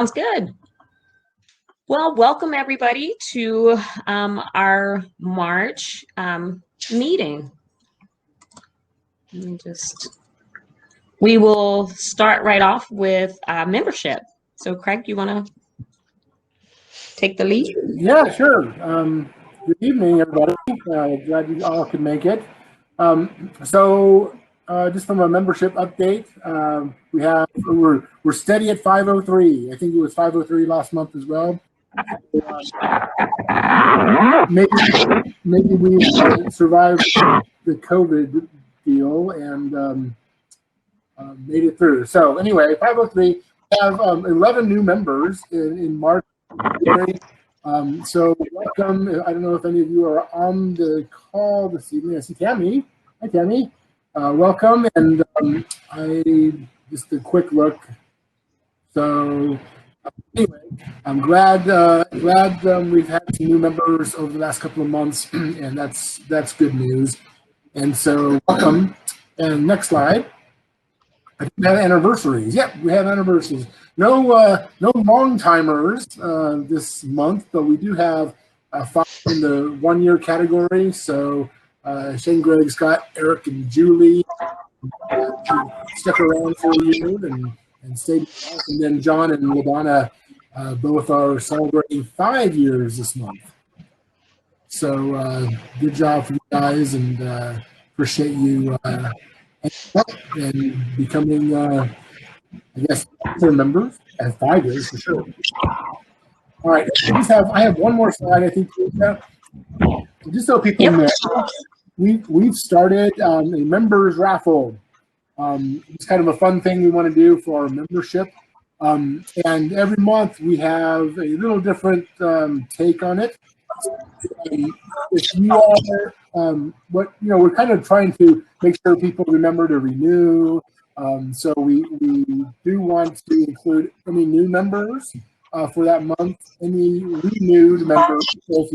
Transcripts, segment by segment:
Sounds good. Well, welcome everybody to our March meeting. We will start right off with membership. So Craig, you want to take the lead? Yeah, sure. Good evening, everybody. Glad you all could make it. Just from a membership update, we're steady at 503. I think it was 503 last month as well. Maybe we survived the COVID deal and made it through. So anyway, 503 have 11 new members in March. So welcome. I don't know if any of you are on the call this evening. I see Tammy. Hi, Tammy. Welcome. And just a quick look. So anyway, I'm glad we've had some new members over the last couple of months, and that's good news. And so welcome. And next slide. I think we have anniversaries. Yep, we have anniversaries. No long timers this month, but we do have 5 in the 1 year category. So Shane, Greg, Scott, Eric, and Julie stuck around for a year and stayed. And then John and LaDonna both are celebrating 5 years this month. So good job for you guys, and appreciate you and becoming, I guess, members at 5 years for sure. All right, I have one more slide. I think just so people know, we've started a members raffle. It's kind of a fun thing we want to do for our membership, and every month we have a little different take on it. If you are, we're kind of trying to make sure people remember to renew. So we do want to include any new members for that month, any renewed members. So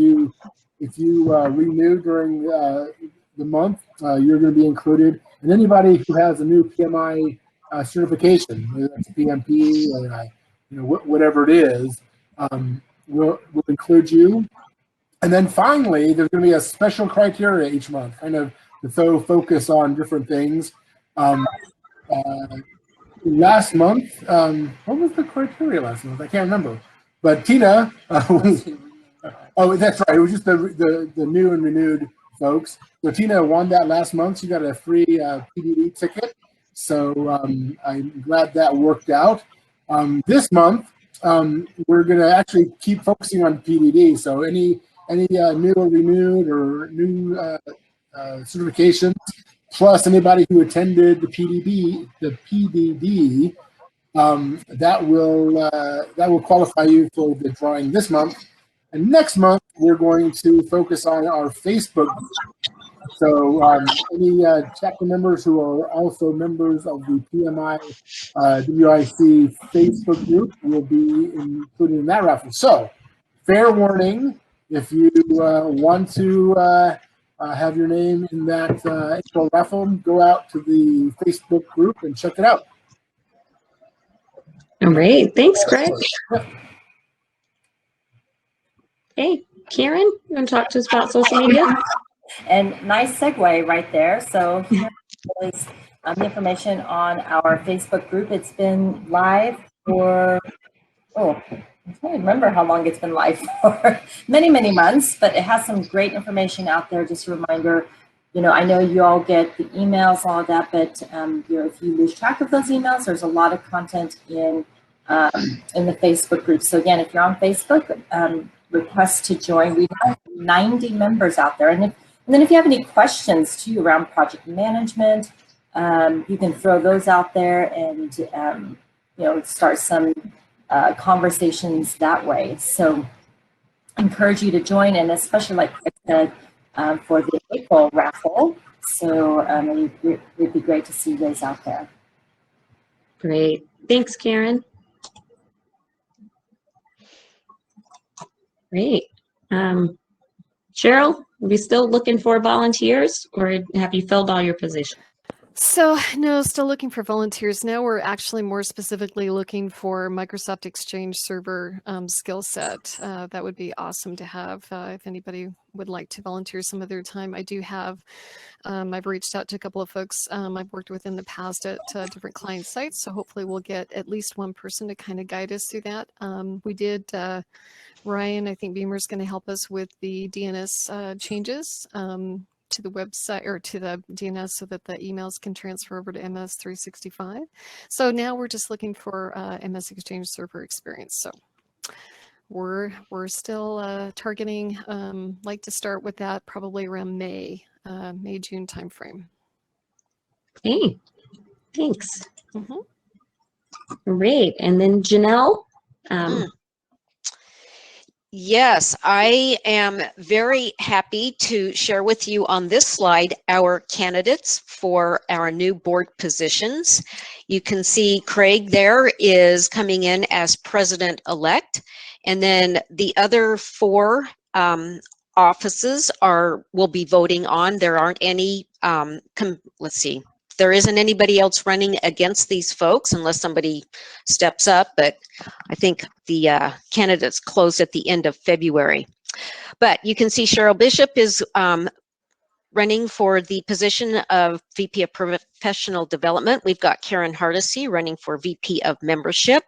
if you renew during the month, you're going to be included. And anybody who has a new PMI certification, whether that's a PMP or whatever it is, we'll include you. And then finally, there's going to be a special criteria each month, kind of to focus on different things. Last month, what was the criteria last month? I can't remember. But Tina, oh, that's right. It was just the new and renewed folks. So Tina won that last month. She got a free PDD ticket. So I'm glad that worked out. This month, we're going to actually keep focusing on PDD. So any new or renewed or new certifications, plus anybody who attended the PDD, that will qualify you for the drawing this month. And next month, we're going to focus on our Facebook group. So any chapter members who are also members of the PMI WIC Facebook group will be included in that raffle. So fair warning, if you want to have your name in that April raffle, go out to the Facebook group and check it out. All right, thanks, Greg. Hey, Karen, you want to talk to us about social media? And nice segue right there. So here is the information on our Facebook group. It's been live for, I can't remember how long it's been live for, many, many months, but it has some great information out there. Just a reminder, I know you all get the emails, all of that, but if you lose track of those emails, there's a lot of content in the Facebook group. So again, if you're on Facebook, request to join. We have 90 members out there. And then if you have any questions too around project management, you can throw those out there and start some conversations that way. So encourage you to join, and especially like Chris said, for the April raffle. So it'd be great to see you guys out there. Great. Thanks, Karen. Great. Cheryl, are we still looking for volunteers, or have you filled all your positions? So no, still looking for volunteers. Now we're actually more specifically looking for Microsoft Exchange Server skill set. That would be awesome to have if anybody would like to volunteer some of their time. I do have, I've reached out to a couple of folks I've worked with in the past at different client sites. So hopefully we'll get at least one person to kind of guide us through that. We did, Ryan, I think Beamer's going to help us with the DNS changes. To the website or to the DNS so that the emails can transfer over to MS 365. So now we're just looking for MS Exchange Server experience. So we're still targeting, like to start with that probably around May, June timeframe. Okay, thanks. Great. And then Janelle. Yes, I am very happy to share with you on this slide our candidates for our new board positions. You can see Craig there is coming in as president-elect, and then the other 4 offices will be voting on. There aren't any, let's see, there isn't anybody else running against these folks unless somebody steps up, but I think the candidates closed at the end of February. But you can see Cheryl Bishop is running for the position of VP of Professional Development. We've got Karen Hardesty running for VP of Membership.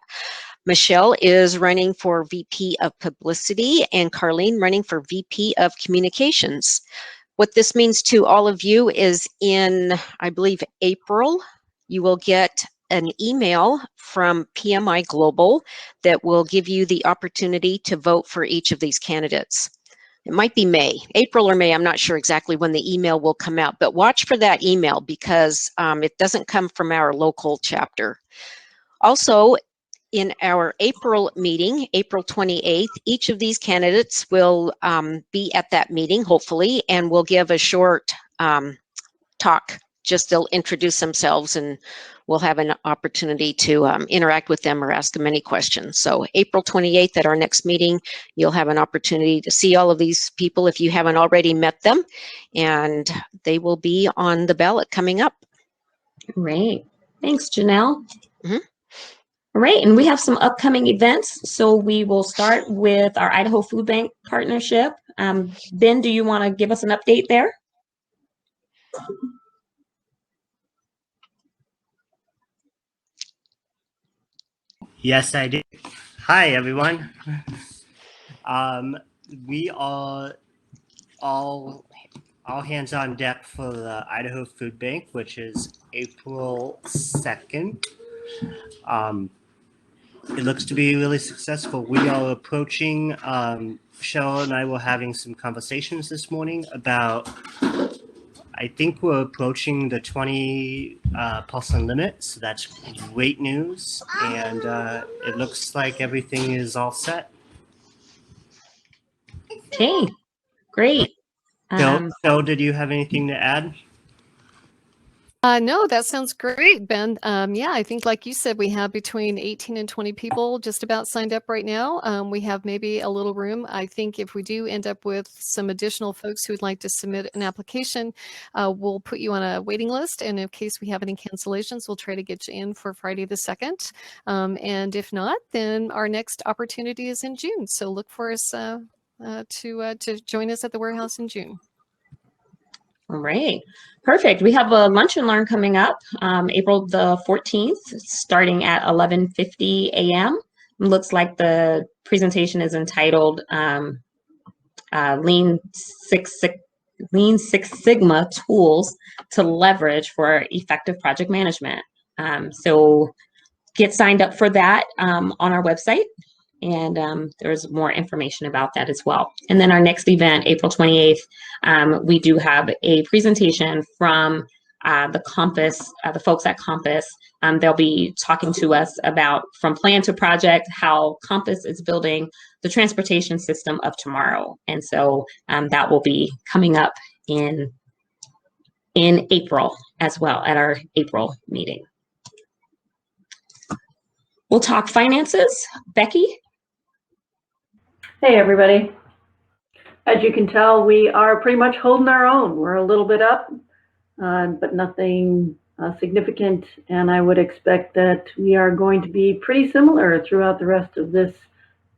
Michelle is running for VP of Publicity, and Carlene running for VP of Communications. What this means to all of you is in, I believe, April, you will get an email from PMI Global that will give you the opportunity to vote for each of these candidates. It might be May, April or May, I'm not sure exactly when the email will come out, but watch for that email because it doesn't come from our local chapter. Also, in our April meeting, April 28th, each of these candidates will be at that meeting, hopefully, and will give a short talk. Just they'll introduce themselves and we'll have an opportunity to interact with them or ask them any questions. So April 28th at our next meeting, you'll have an opportunity to see all of these people if you haven't already met them, and they will be on the ballot coming up. Great. Thanks, Janelle. All right, and we have some upcoming events. So we will start with our Idaho Food Bank partnership. Ben, do you want to give us an update there? Yes, I do. Hi, everyone. We are all hands on deck for the Idaho Food Bank, which is April 2nd. It looks to be really successful. We are approaching, Cheryl and I were having some conversations this morning about, I think we're approaching the 20 person limit, so that's great news. And it looks like everything is all set. Okay, great. So did you have anything to add? No, that sounds great, Ben. Yeah, I think like you said, we have between 18 and 20 people just about signed up right now. We have maybe a little room. I think if we do end up with some additional folks who would like to submit an application, we'll put you on a waiting list. And in case we have any cancellations, we'll try to get you in for Friday the 2nd. And if not, then our next opportunity is in June. So look for us to join us at the warehouse in June. All right, perfect. We have a lunch and learn coming up April the 14th, starting at 11:50 a.m. Looks like the presentation is entitled Lean Six Sigma Tools to Leverage for Effective Project Management. So get signed up for that on our website. And there's more information about that as well. And then our next event, April 28th, we do have a presentation from the Compass, the folks at Compass. They'll be talking to us about from plan to project, how Compass is building the transportation system of tomorrow. And so that will be coming up in April as well at our April meeting. We'll talk finances. Becky? Hey, everybody. As you can tell, we are pretty much holding our own. We're a little bit up, but nothing significant, and I would expect that we are going to be pretty similar throughout the rest of this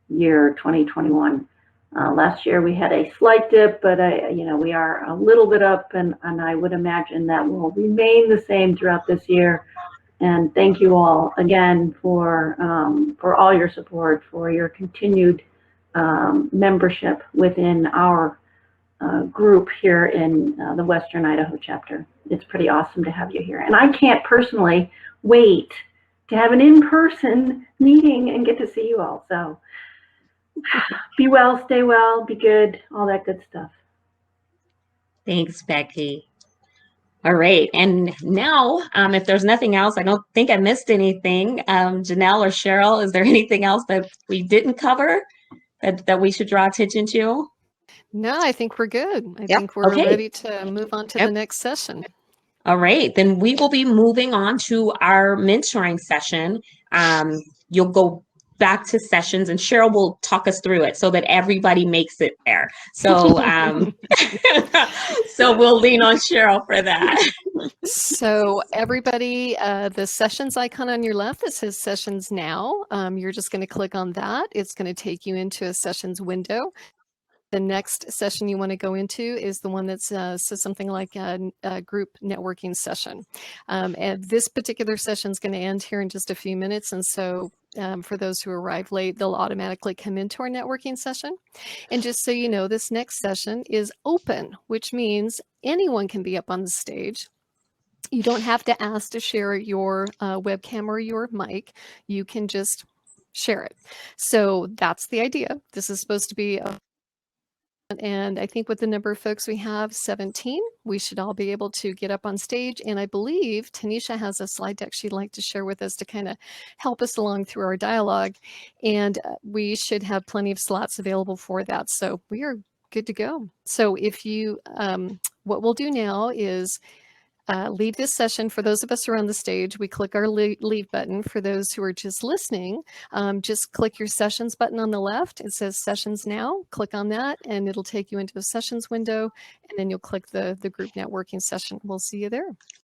year, 2021. Last year we had a slight dip, but we are a little bit up, and I would imagine that will remain the same throughout this year. And thank you all again for all your support, for your continued membership within our group here in the Western Idaho chapter. It's pretty awesome to have you here. And I can't personally wait to have an in-person meeting and get to see you all. So be well, stay well, be good, all that good stuff. Thanks, Becky. All right. And now, if there's nothing else, I don't think I missed anything. Janelle or Cheryl, is there anything else that we didn't cover that we should draw attention to? No, I think we're good. I Yep. think we're Okay. ready to move on to Yep. the next session. All right, then we will be moving on to our mentoring session. You'll go back to sessions and Cheryl will talk us through it so that everybody makes it there. So, so we'll lean on Cheryl for that. So everybody, the sessions icon on your left that says sessions now, you're just going to click on that. It's going to take you into a sessions window. The next session you want to go into is the one that says something like a group networking session. And this particular session is going to end here in just a few minutes. And so for those who arrive late, they'll automatically come into our networking session. And just so you know, this next session is open, which means anyone can be up on the stage. You don't have to ask to share your webcam or your mic. You can just share it. So that's the idea. This is supposed to be and I think with the number of folks we have, 17, we should all be able to get up on stage. And I believe Tanisha has a slide deck she'd like to share with us to kind of help us along through our dialogue. And we should have plenty of slots available for that. So we are good to go. So if you, what we'll do now is leave this session. For those of us around the stage, we click our leave button. For those who are just listening, just click your sessions button on the left. It says sessions now. Click on that and it'll take you into a sessions window. And then you'll click the group networking session. We'll see you there.